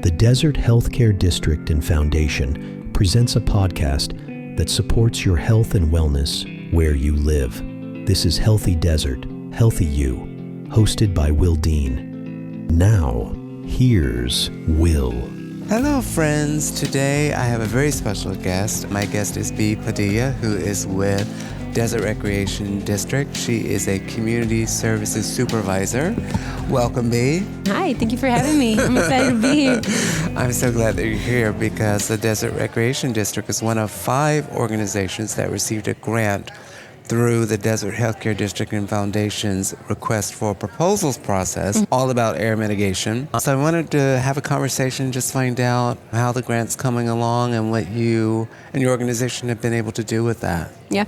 The Desert Healthcare District and Foundation presents a podcast that supports your health and wellness where you live. This is Healthy Desert, Healthy You, hosted by Will Dean. Now, here's Will. Hello friends, today I have a very special guest. My guest is Bea Padilla, who is with Desert Recreation District. She is a Community Services Supervisor. Welcome, Bea. Hi, thank you for having me. I'm excited to be here. I'm so glad that you're here because the Desert Recreation District is one of 5 organizations that received a grant through the Desert Healthcare District and Foundation's request for proposals process, all about air mitigation. So I wanted to have a conversation, just find out how the grant's coming along and what you and your organization have been able to do with that. Yeah.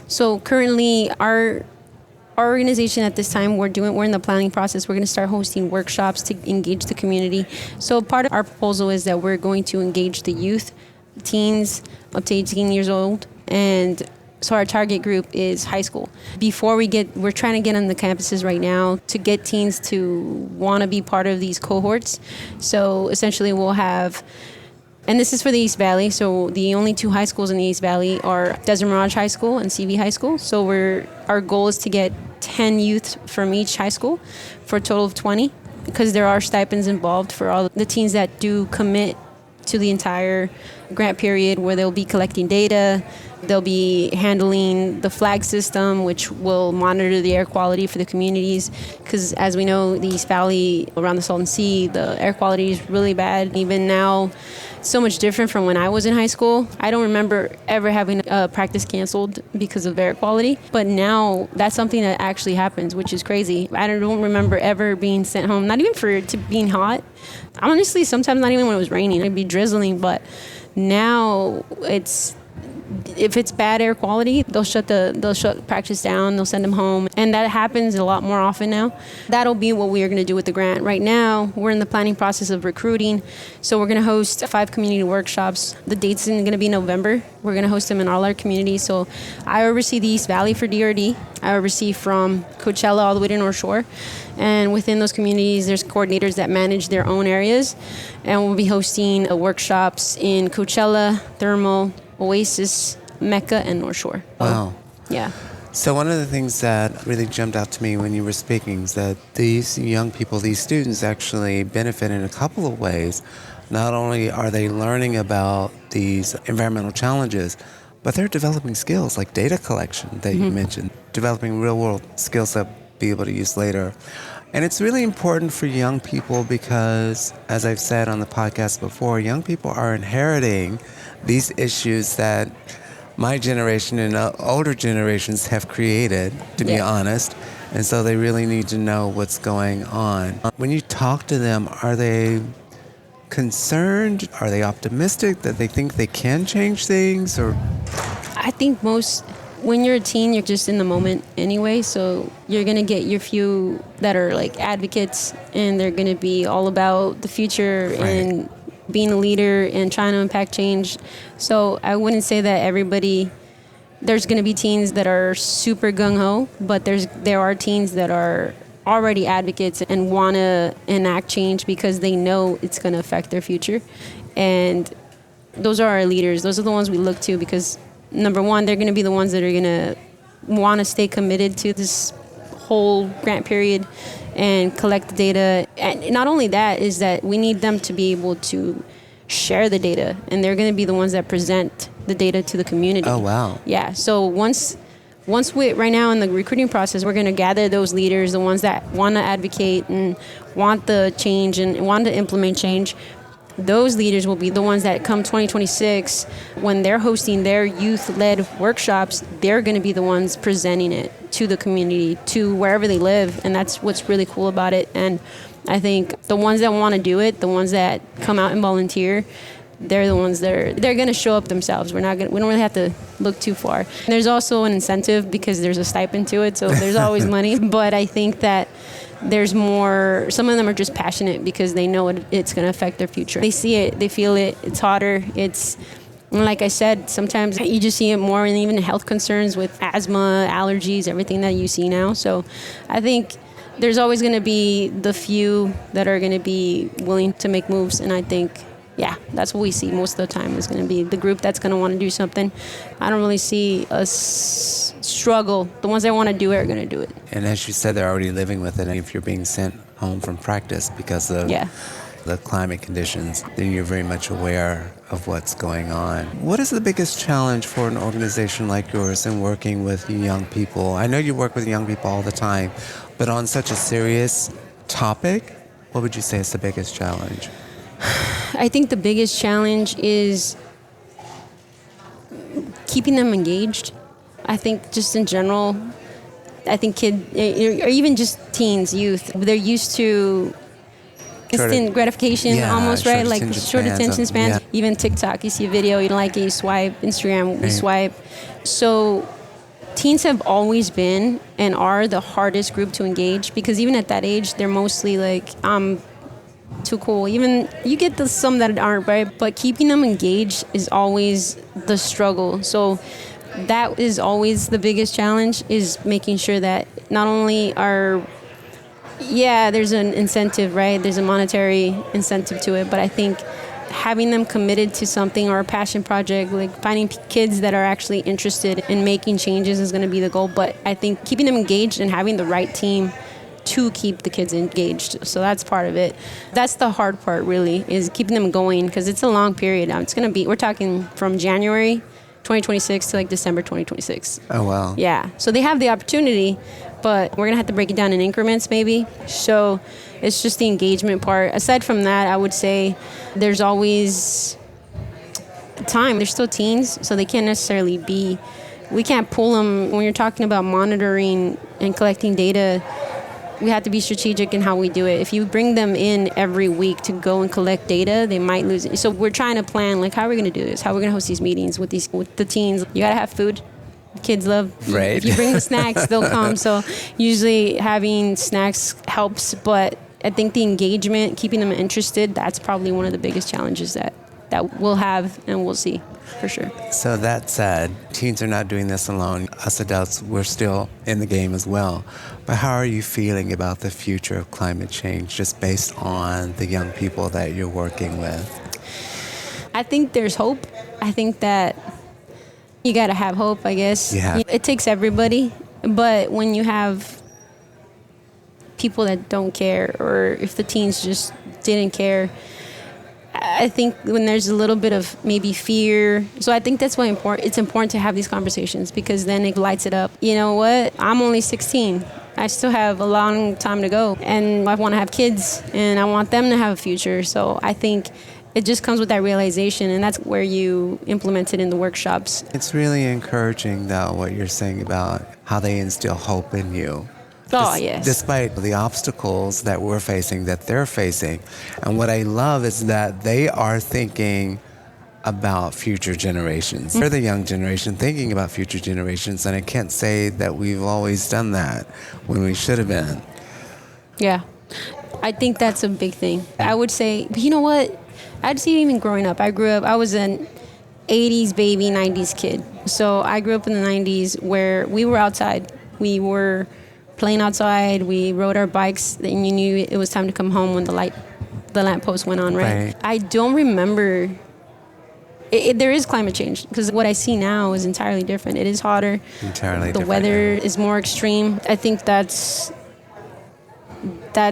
So currently our organization at this time, we're in the planning process. We're going to start hosting workshops to engage the community. So part of our proposal is that we're going to engage the youth, teens up to 18 years old, and so our target group is high school. We're trying to get on the campuses right now to get teens to want to be part of these cohorts. So essentially we'll have, and this is for the East Valley, so the only 2 high schools in the East Valley are Desert Mirage High School and CV High School. So our goal is to get 10 youth from each high school for a total of 20, because there are stipends involved for all the teens that do commit to the entire grant period, where they'll be collecting data. They'll be handling the flag system, which will monitor the air quality for the communities. Because as we know, the East Valley around the Salton Sea, the air quality is really bad. Even now, so much different from when I was in high school. I don't remember ever having a practice canceled because of air quality. But now that's something that actually happens, which is crazy. I don't remember ever being sent home, not even for it to being hot. Honestly, sometimes not even when it was raining. It'd be drizzling. But now if it's bad air quality, they'll shut practice down, they'll send them home. And that happens a lot more often now. That'll be what we are going to do with the grant. Right now, we're in the planning process of recruiting. So we're going to host 5 community workshops. The date's going to be November. We're going to host them in all our communities. So I oversee the East Valley for DRD. I oversee from Coachella all the way to North Shore. And within those communities, there's coordinators that manage their own areas. And we'll be hosting workshops in Coachella, Thermal, Oasis, Mecca, and North Shore. Wow. Yeah. So one of the things that really jumped out to me when you were speaking is that these young people, these students actually benefit in a couple of ways. Not only are they learning about these environmental challenges, but they're developing skills like data collection that you mentioned, developing real-world skills that they'll be able to use later. And it's really important for young people because, as I've said on the podcast before, young people are inheriting these issues that my generation and older generations have created, to be honest. And so they really need to know what's going on. When you talk to them, are they concerned? Are they optimistic that they think they can change things? Or I think when you're a teen, you're just in the moment anyway. So you're going to get your few that are like advocates, and they're going to be all about the future and being a leader and trying to impact change. So I wouldn't say that there's going to be teens that are super gung-ho, but there are teens that are already advocates and want to enact change because they know it's going to affect their future. And those are our leaders. Those are the ones we look to because, number one, they're going to be the ones that are going to want to stay committed to this whole grant period and collect the data. And not only that, is that we need them to be able to share the data, and they're going to be the ones that present the data to the community. Oh, wow. Yeah. So once we, right now in the recruiting process, we're going to gather those leaders, the ones that want to advocate and want the change and want to implement change. Those leaders will be the ones that come 2026, when they're hosting their youth-led workshops, they're going to be the ones presenting it to the community, to wherever they live. And that's what's really cool about it. And I think the ones that want to do it, the ones that come out and volunteer, they're the ones that they're going to show up themselves. We don't really have to look too far. And there's also an incentive because there's a stipend to it, so there's always money. But I think that there's more, some of them are just passionate because they know it's going to affect their future. They see it, they feel it, it's hotter, like I said, sometimes you just see it more in even health concerns with asthma, allergies, everything that you see now. So I think there's always going to be the few that are going to be willing to make moves. And I think, yeah, that's what we see most of the time is going to be the group that's going to want to do something. I don't really see us struggle. The ones that want to do it are going to do it. And as you said, they're already living with it. And if you're being sent home from practice because of the climate conditions, then you're very much aware of what's going on. What is the biggest challenge for an organization like yours in working with young people? I know you work with young people all the time, but on such a serious topic, what would you say is the biggest challenge? I think the biggest challenge is keeping them engaged. I think just in general, I think kids, or even just teens, youth, they're used to instant gratification almost, right? Like short attention spans. Yeah. Even TikTok, you see a video, you like it, you swipe. Instagram, you swipe. So teens have always been and are the hardest group to engage because even at that age, they're mostly like, I'm too cool. Even you get some that aren't, right? But keeping them engaged is always the struggle. So that is always the biggest challenge, is making sure that not only are there's an incentive, right? There's a monetary incentive to it, but I think having them committed to something or a passion project, like finding kids that are actually interested in making changes is going to be the goal. But I think keeping them engaged and having the right team to keep the kids engaged. So that's part of it. That's the hard part, really, is keeping them going because it's a long period. It's going to be, we're talking from January 2026 to like December 2026. Oh, wow. Yeah. So they have the opportunity, but we're going to have to break it down in increments maybe. So it's just the engagement part. Aside from that, I would say there's always time. They're still teens, so they can't necessarily we can't pull them. When you're talking about monitoring and collecting data, we have to be strategic in how we do it. If you bring them in every week to go and collect data, they might lose it. So we're trying to plan, like, how are we going to do this? How are we going to host these meetings with the teens? You got to have food. Kids love, right. If you bring the snacks, they'll come. So usually having snacks helps, but I think the engagement, keeping them interested, that's probably one of the biggest challenges that we'll have and we'll see for sure. So that said, teens are not doing this alone. Us adults, we're still in the game as well. But how are you feeling about the future of climate change just based on the young people that you're working with? I think there's hope. I think that you got to have hope, I guess. Yeah. It takes everybody, but when you have people that don't care, or if the teens just didn't care, I think when there's a little bit of maybe fear. So I think that's why it's important to have these conversations, because then it lights it up. You know what? I'm only 16. I still have a long time to go, and I want to have kids, and I want them to have a future. So I think it just comes with that realization, and that's where you implement it in the workshops. It's really encouraging, though, what you're saying about how they instill hope in you. Oh, yes. Despite the obstacles that we're facing, that they're facing. And what I love is that they are thinking about future generations. They're the young generation thinking about future generations, and I can't say that we've always done that when we should have been. Yeah. I think that's a big thing. I would say, but you know what? I'd see even growing up. I was an 80s baby, 90s kid. So I grew up in the 90s where we were outside. We were playing outside. We rode our bikes, and you knew it was time to come home when the lamppost went on, right? I don't remember. There is climate change, because what I see now is entirely different. It is hotter. Entirely different. The weather is more extreme. I think that's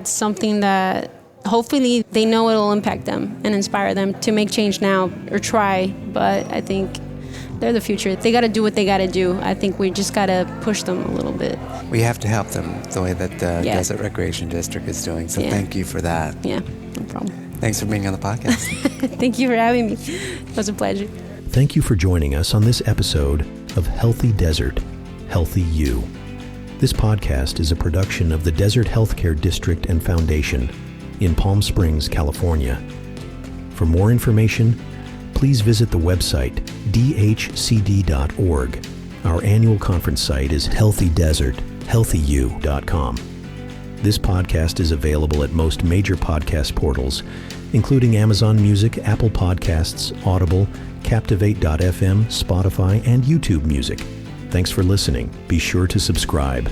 something that hopefully they know it'll impact them and inspire them to make change now or try. But I think they're the future. They got to do what they got to do. I think we just got to push them a little bit. We have to help them the way that the Desert Recreation District is doing. So thank you for that. Yeah, no problem. Thanks for being on the podcast. Thank you for having me. It was a pleasure. Thank you for joining us on this episode of Healthy Desert, Healthy You. This podcast is a production of the Desert Healthcare District and Foundation in Palm Springs, California. For more information, please visit the website dhcd.org. Our annual conference site is healthydesert.healthyu.com. This podcast is available at most major podcast portals, including Amazon Music, Apple Podcasts, Audible, Captivate.fm, Spotify, and YouTube Music. Thanks for listening. Be sure to subscribe.